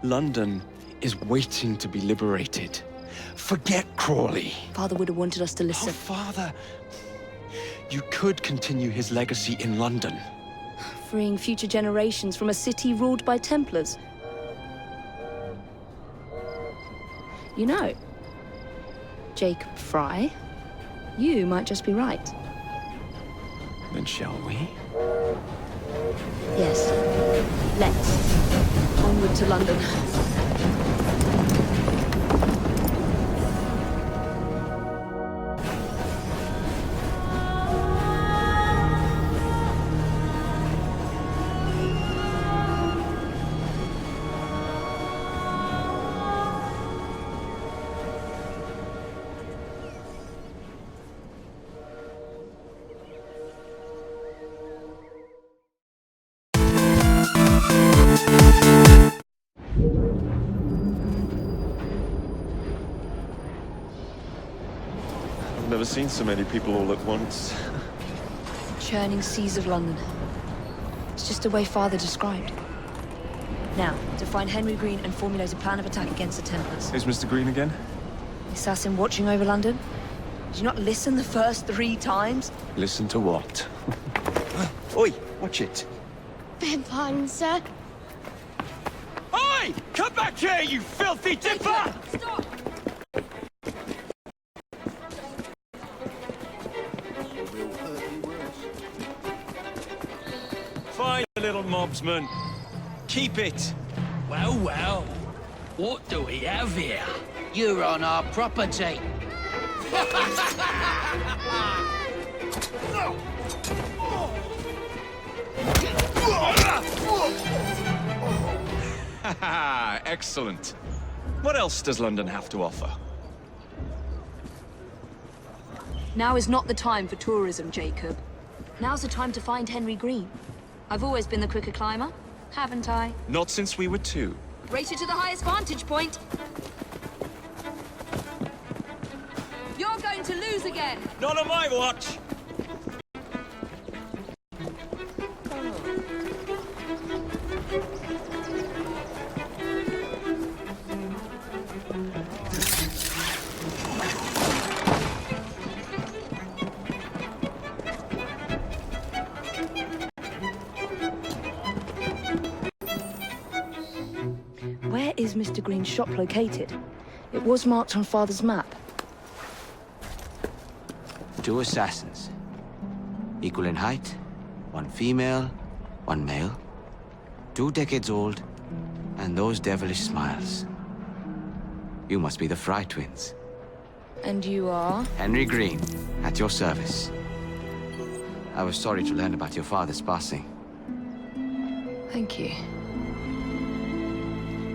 London is waiting to be liberated. Forget Crawley. Father would have wanted us to listen. Oh, Father. You could continue his legacy in London. Freeing future generations from a city ruled by Templars. You know, Jacob Fry, you might just be right. Then shall we? Yes. Let's. Onward to London. I've never seen so many people all at once. Churning seas of London. It's just the way Father described. Now, to find Henry Green and formulate a plan of attack against the Templars. Is Mr. Green again? The assassin watching over London? Did you not listen the first 3 times? Listen to what? Oi, watch it. Beg pardon, sir. Oi! Come back here, you filthy dipper! Stop! Fine, little mobsman. Keep it. Well, well. What do we have here? You're on our property. Excellent. What else does London have to offer? Now is not the time for tourism, Jacob. Now's the time to find Henry Green. I've always been the quicker climber, haven't I? Not since we were 2. Rated to the highest vantage point. You're going to lose again. Not on my watch! Where is Mr. Green's shop located? It was marked on Father's map. 2 assassins. Equal in height, 1 female, 1 male. 2 decades old, and those devilish smiles. You must be the Fry twins. And you are? Henry Green, at your service. I was sorry to learn about your father's passing. Thank you.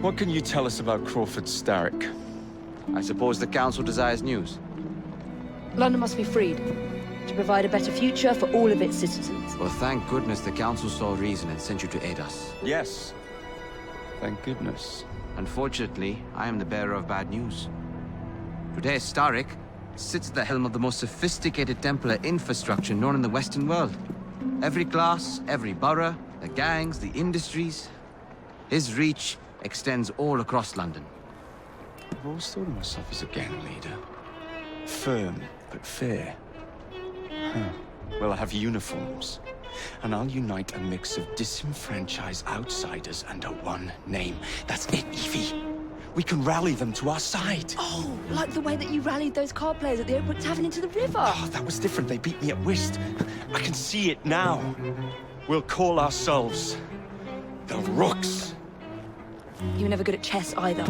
What can you tell us about Crawford Starrick? I suppose the council desires news. London must be freed, to provide a better future for all of its citizens. Well, thank goodness the council saw reason and sent you to aid us. Yes. Thank goodness. Unfortunately, I am the bearer of bad news. Today, Starrick sits at the helm of the most sophisticated Templar infrastructure known in the Western world. Every class, every borough, the gangs, the industries. His reach extends all across London. I've always thought of myself as a gang leader. Firm, but fair. Huh. Well, I have uniforms. And I'll unite a mix of disenfranchised outsiders under one name. That's it, Evie. We can rally them to our side. Oh, like the way that you rallied those card players at the Oakwood Tavern into the river. Oh, that was different. They beat me at whist. I can see it now. We'll call ourselves the Rooks. You were never good at chess either.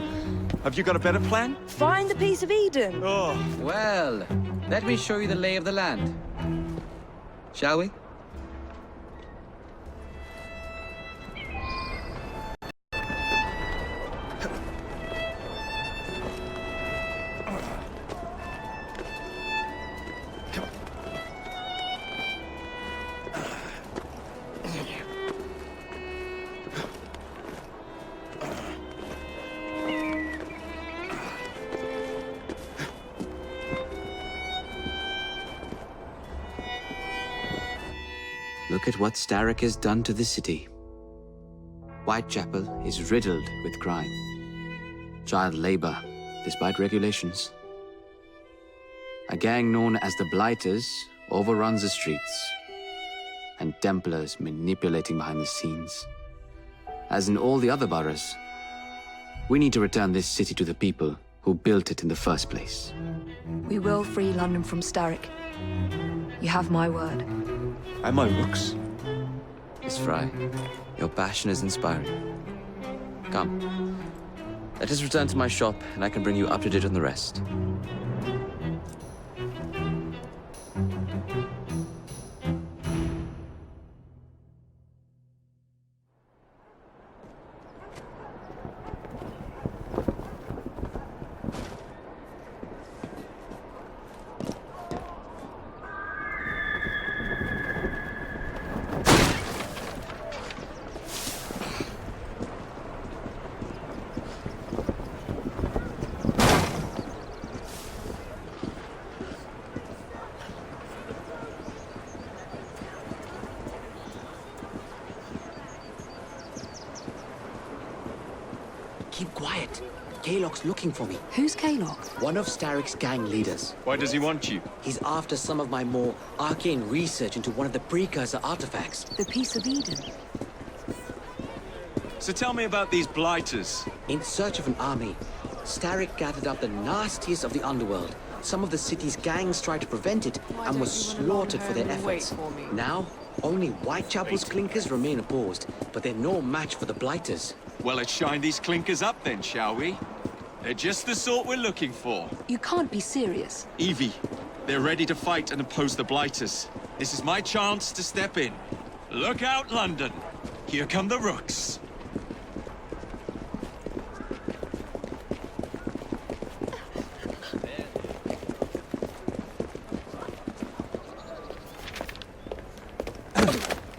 Have you got a better plan? Find the piece of Eden. Oh. Well, let me show you the lay of the land. Shall we? Look at what Starrick has done to the city. Whitechapel is riddled with crime. Child labor, despite regulations. A gang known as the Blighters overruns the streets, and Templars manipulating behind the scenes. As in all the other boroughs, we need to return this city to the people who built it in the first place. We will free London from Starrick. You have my word. And my looks. Miss Fry, your passion is inspiring. Come, let us return to my shop, and I can bring you up to date on the rest. Keep quiet. Kaylock's looking for me. Who's Kaylock? One of Starrick's gang leaders. Why does he want you? He's after some of my more arcane research into one of the precursor artifacts. The Piece of Eden. So tell me about these blighters. In search of an army, Starrick gathered up the nastiest of the underworld. Some of the city's gangs tried to prevent it and were slaughtered for their efforts. Now, only Whitechapel's clinkers remain opposed, but they're no match for the Blighters. Well, let's shine these clinkers up then, shall we? They're just the sort we're looking for. You can't be serious. Evie, they're ready to fight and oppose the blighters. This is my chance to step in. Look out, London. Here come the rooks.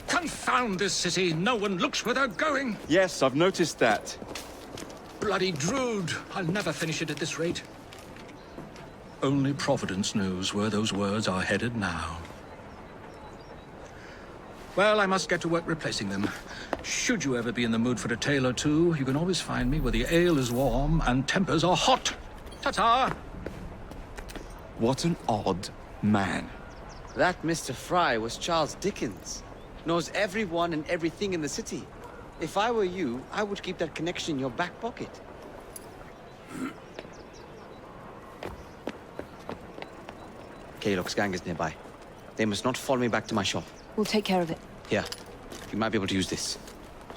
Confound this city! No one looks where they're going! Yes, I've noticed that. Bloody Drood! I'll never finish it at this rate. Only Providence knows where those words are headed now. Well, I must get to work replacing them. Should you ever be in the mood for a tale or two, you can always find me where the ale is warm and tempers are hot. Ta-ta! What an odd man. That Mr. Fry was Charles Dickens. Knows everyone and everything in the city. If I were you, I would keep that connection in your back pocket. Kaylock's gang is nearby. They must not follow me back to my shop. We'll take care of it. Here, you might be able to use this.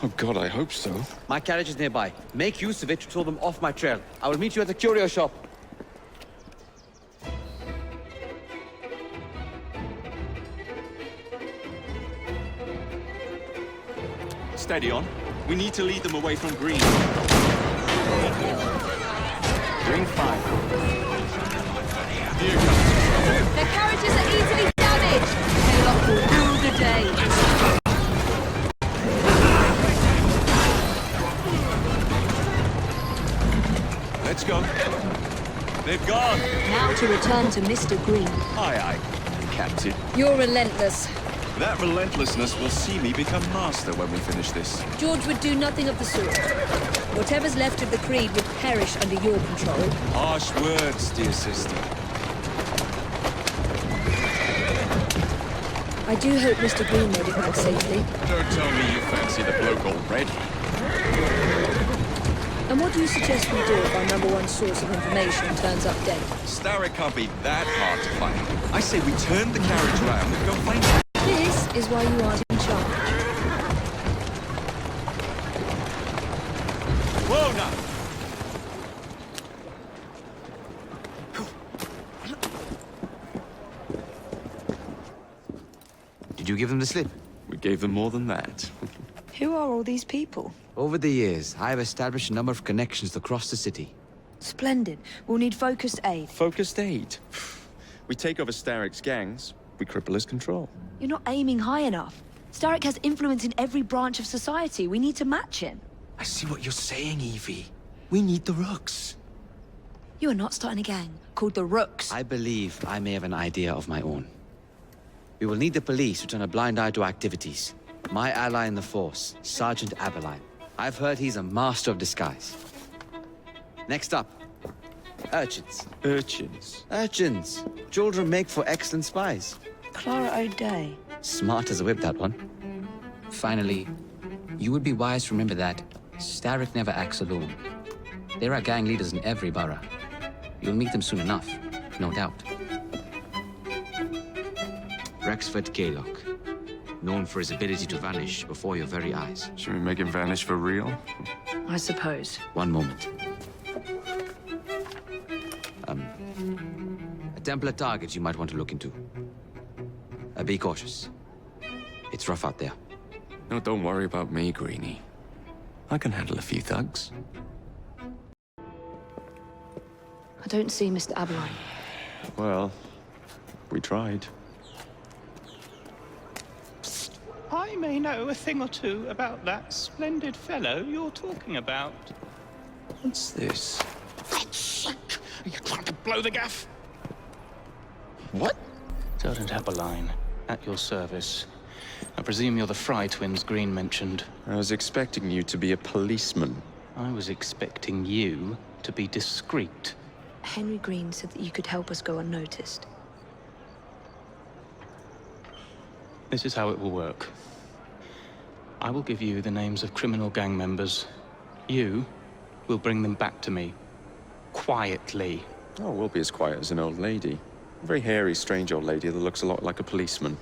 Oh God, I hope so. My carriage is nearby. Make use of it to throw them off my trail. I will meet you at the curio shop. Steady on. We need to lead them away from green. Green 5. Here comes trouble. Their carriages are easily damaged. Kaylock will rule the day. Let's go. They've gone. Now to return to Mr. Green. Aye, aye, Captain. You're relentless. That relentlessness will see me become master when we finish this. George would do nothing of the sort. Whatever's left of the Creed would perish under your control. Harsh words, dear sister. I do hope Mr. Green made it back safely. Don't tell me you fancy the bloke already. And what do you suggest we do if our #1 source of information turns up dead? Starrick can't be that hard to find. I say we turn the carriage round and go find him. This is why you aren't in charge. Whoa, now! Did you give them the slip? We gave them more than that. Who are all these people? Over the years, I have established a number of connections across the city. Splendid. We'll need focused aid. Focused aid. We take over Starrick's gangs, we cripple his control. You're not aiming high enough. Starrick has influence in every branch of society. We need to match him. I see what you're saying, Evie. We need the rooks. You are not starting a gang called the Rooks. I believe I may have an idea of my own. We will need the police to turn a blind eye to activities. My ally in the force, Sergeant Aberline. I've heard he's a master of disguise. Next up, urchins. Urchins. Urchins. Children make for excellent spies. Clara O'Day. Smart as a whip, that one. Finally, you would be wise to remember that Starrick never acts alone. There are gang leaders in every borough. You'll meet them soon enough, no doubt. Rexford Kaylock, known for his ability to vanish before your very eyes. Should we make him vanish for real? I suppose. One moment. A Templar target you might want to look into. Be cautious. It's rough out there. No, don't worry about me, Greenie. I can handle a few thugs. I don't see Mr. Aberline. Well, we tried. I may know a thing or two about that splendid fellow you're talking about. What's this? God's sake! Are you trying to blow the gaff? What? Sergeant Aberline, at your service. I presume you're the Fry twins Green mentioned. I was expecting you to be a policeman. I was expecting you to be discreet. Henry Green said that you could help us go unnoticed. This is how it will work. I will give you the names of criminal gang members. You will bring them back to me. Quietly. Oh, we'll be as quiet as an old lady. A very hairy, strange old lady that looks a lot like a policeman.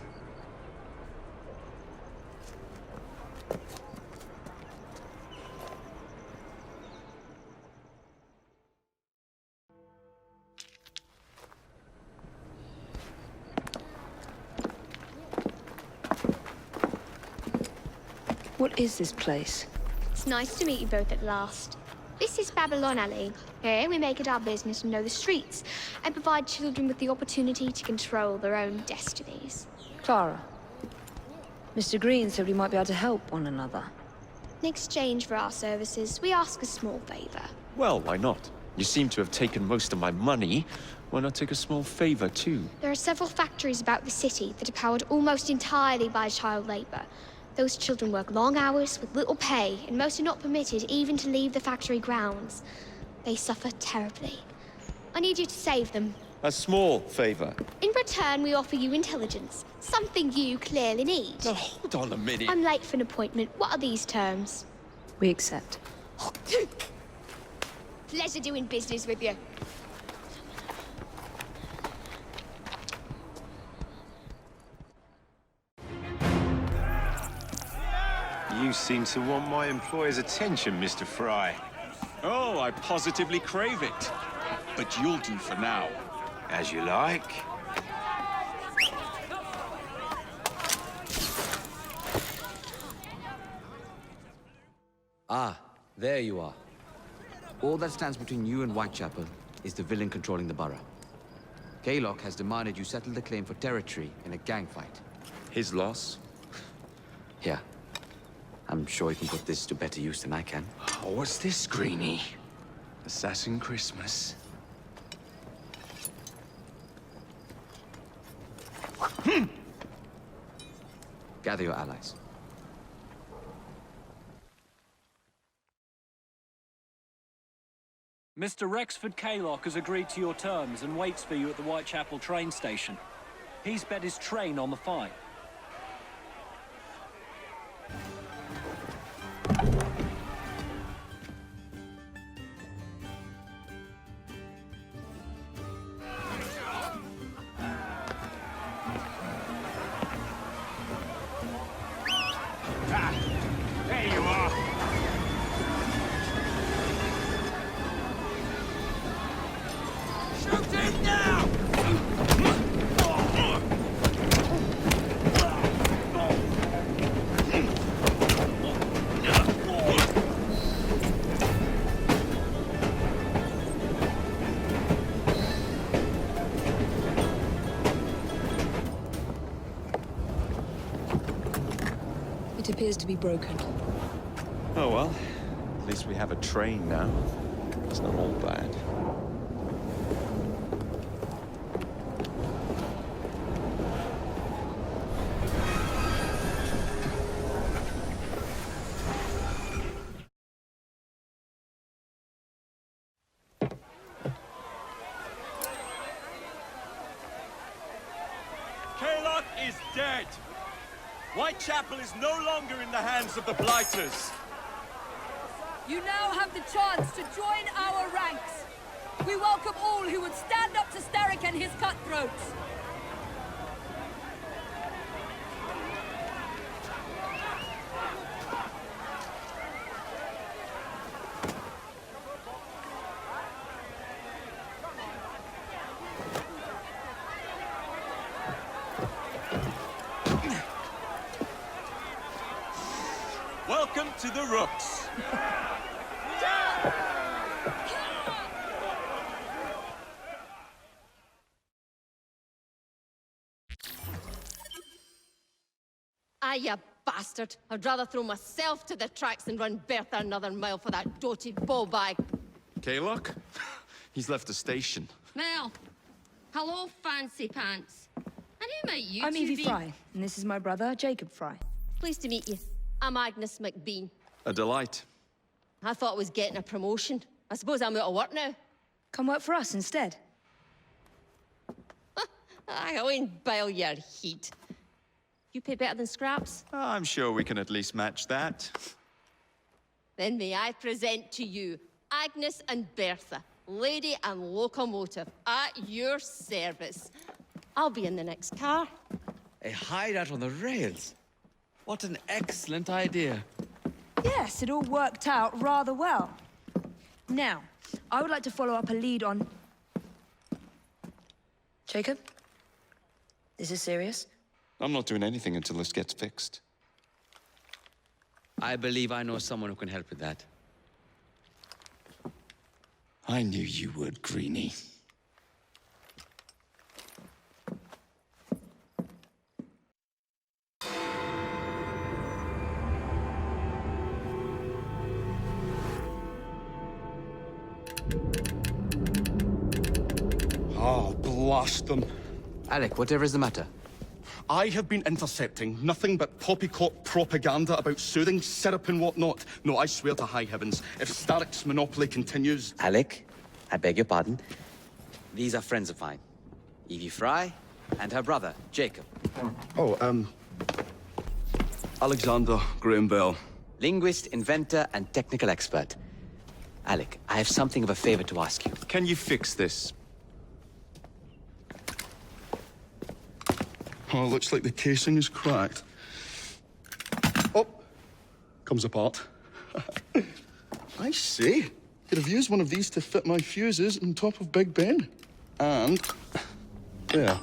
What is this place? It's nice to meet you both at last. This is Babylon Alley. Here we make it our business to know the streets and provide children with the opportunity to control their own destinies. Clara. Mr. Green said we might be able to help one another. In exchange for our services, we ask a small favor. Well, why not? You seem to have taken most of my money. Why not take a small favor, too? There are several factories about the city that are powered almost entirely by child labor. Those children work long hours with little pay, and most are not permitted even to leave the factory grounds. They suffer terribly. I need you to save them. A small favor. In return, we offer you intelligence, something you clearly need. Now, hold on a minute. I'm late for an appointment. What are these terms? We accept. Pleasure doing business with you. You seem to want my employer's attention, Mr. Fry. Oh, I positively crave it. But you'll do for now. As you like. Ah, there you are. All that stands between you and Whitechapel is the villain controlling the borough. Kaylock has demanded you settle the claim for territory in a gang fight. His loss? Yeah. I'm sure he can put this to better use than I can. Oh, what's this, Greenie? Assassin Christmas. Gather your allies. Mr. Rexford Kaylock has agreed to your terms and waits for you at the Whitechapel train station. He's bet his train on the fight. There you are. Shoot him now! It appears to be broken. Oh, well. At least we have a train now. It's not all bad. Whitechapel is no longer in the hands of the Blighters. You now have the chance to join our ranks. We welcome all who would stand up to Starrick and his cutthroats. Welcome to the Rooks. Ah, you bastard. I'd rather throw myself to the tracks than run Bertha another mile for that doted ball bag. Kaylock? He's left the station. Mel. Hello, fancy pants. And who might you I'm two Evie be? Fry, and this is my brother, Jacob Fry. Pleased to meet you. I'm Agnes McBean. A delight. I thought I was getting a promotion. I suppose I'm out of work now. Come work for us instead. I won't bile your heat. You pay better than scraps? I'm sure we can at least match that. Then may I present to you Agnes and Bertha, lady and locomotive, at your service. I'll be in the next car. A hideout on the rails. What an excellent idea. Yes, it all worked out rather well. Now, I would like to follow up a lead on... Jacob? This is serious? I'm not doing anything until this gets fixed. I believe I know someone who can help with that. I knew you would, Greenie. Oh, blast them. Alec, whatever is the matter? I have been intercepting nothing but poppycock propaganda about soothing syrup and whatnot. No, I swear to high heavens, if Starrick's monopoly continues... Alec, I beg your pardon. These are friends of mine. Evie Fry and her brother, Jacob. Oh, Alexander Graham Bell. Linguist, inventor, and technical expert. Alec, I have something of a favor to ask you. Can you fix this? Oh, looks like the casing is cracked. Oh, comes apart. I see. Could have used one of these to fit my fuses on top of Big Ben. And... there.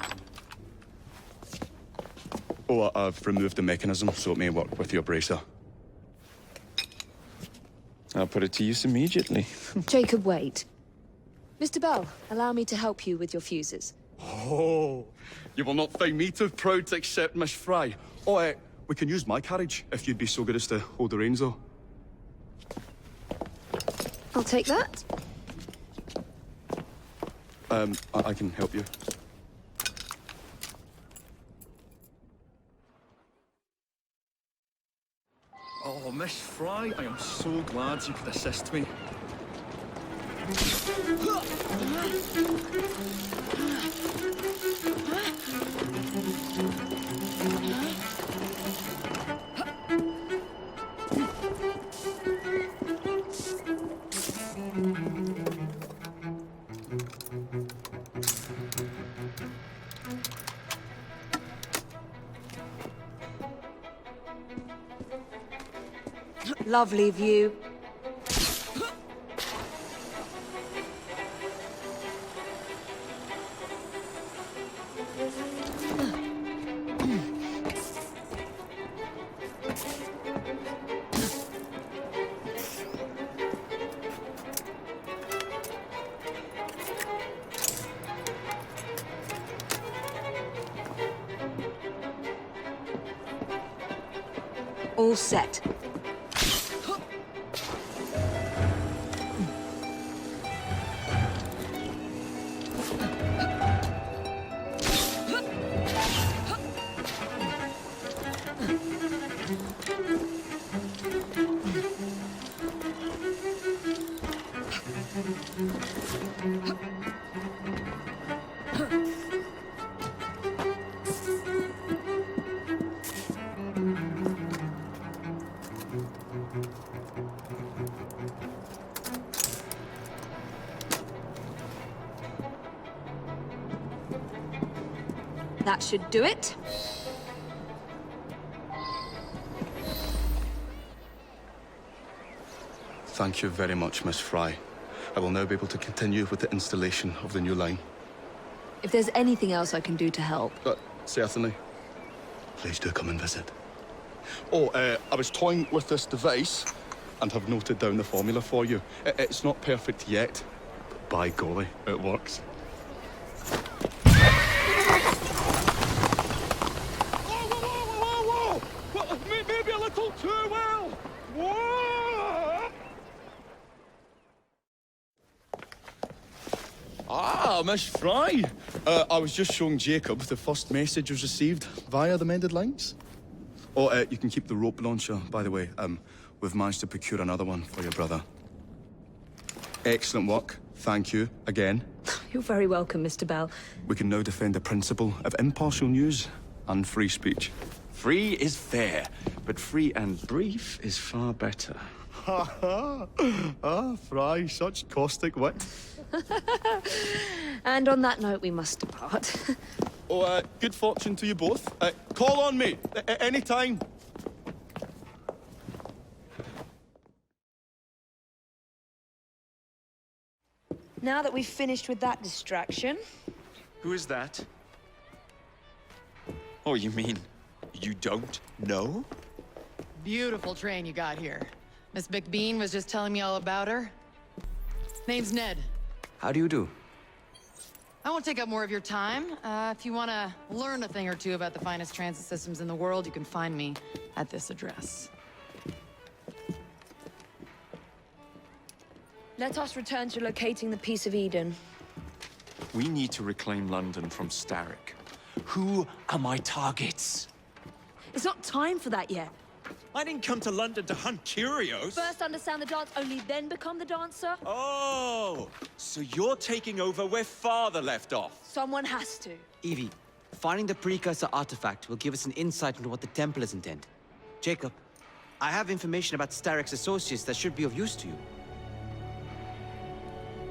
Oh, I've removed the mechanism, so it may work with your bracer. I'll put it to use immediately. Jacob, wait. Mr. Bell, allow me to help you with your fuses. Oh, you will not find me too proud to accept Miss Fry. Oh, we can use my carriage, if you'd be so good as to hold the reins, though. I'll take that. I can help you. Oh, Miss Fry, I am so glad you could assist me. Lovely view. All set. That should do it. Thank you very much, Miss Fry. I will now be able to continue with the installation of the new line. If there's anything else I can do to help. Certainly. Please do come and visit. Oh, I was toying with this device and have noted down the formula for you. It's not perfect yet, but by golly, it works. Whoa! Maybe a little too well! Whoa! Ah, Miss Fry. I was just showing Jacob the first message was received via the mended lines. Oh, you can keep the rope launcher, by the way. We've managed to procure another one for your brother. Excellent work. Thank you again. You're very welcome, Mr. Bell. We can now defend the principle of impartial news and free speech. Free is fair, but free and brief is far better. Ha ha! Ah, Fry, such caustic wit. And on that note, we must depart. Oh, good fortune to you both. Call on me, anytime. Now that we've finished with that distraction... Who is that? Oh, you mean you don't know? Beautiful train you got here. Miss McBean was just telling me all about her. Name's Ned. How do you do? I won't take up more of your time. If you want to learn a thing or two about the finest transit systems in the world, you can find me at this address. Let us return to locating the Piece of Eden. We need to reclaim London from Starrick. Who are my targets? It's not time for that yet. I didn't come to London to hunt curios. First understand the dance, only then become the dancer. Oh, so you're taking over where Father left off. Someone has to. Evie, finding the precursor artifact will give us an insight into what the Templars intend. Jacob, I have information about Starrick's associates that should be of use to you.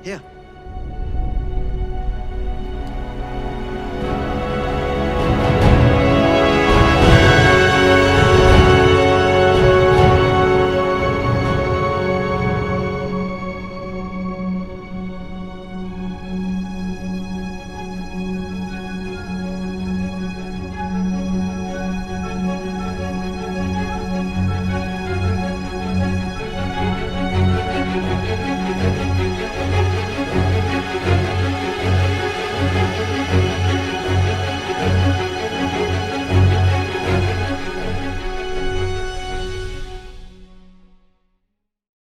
Here.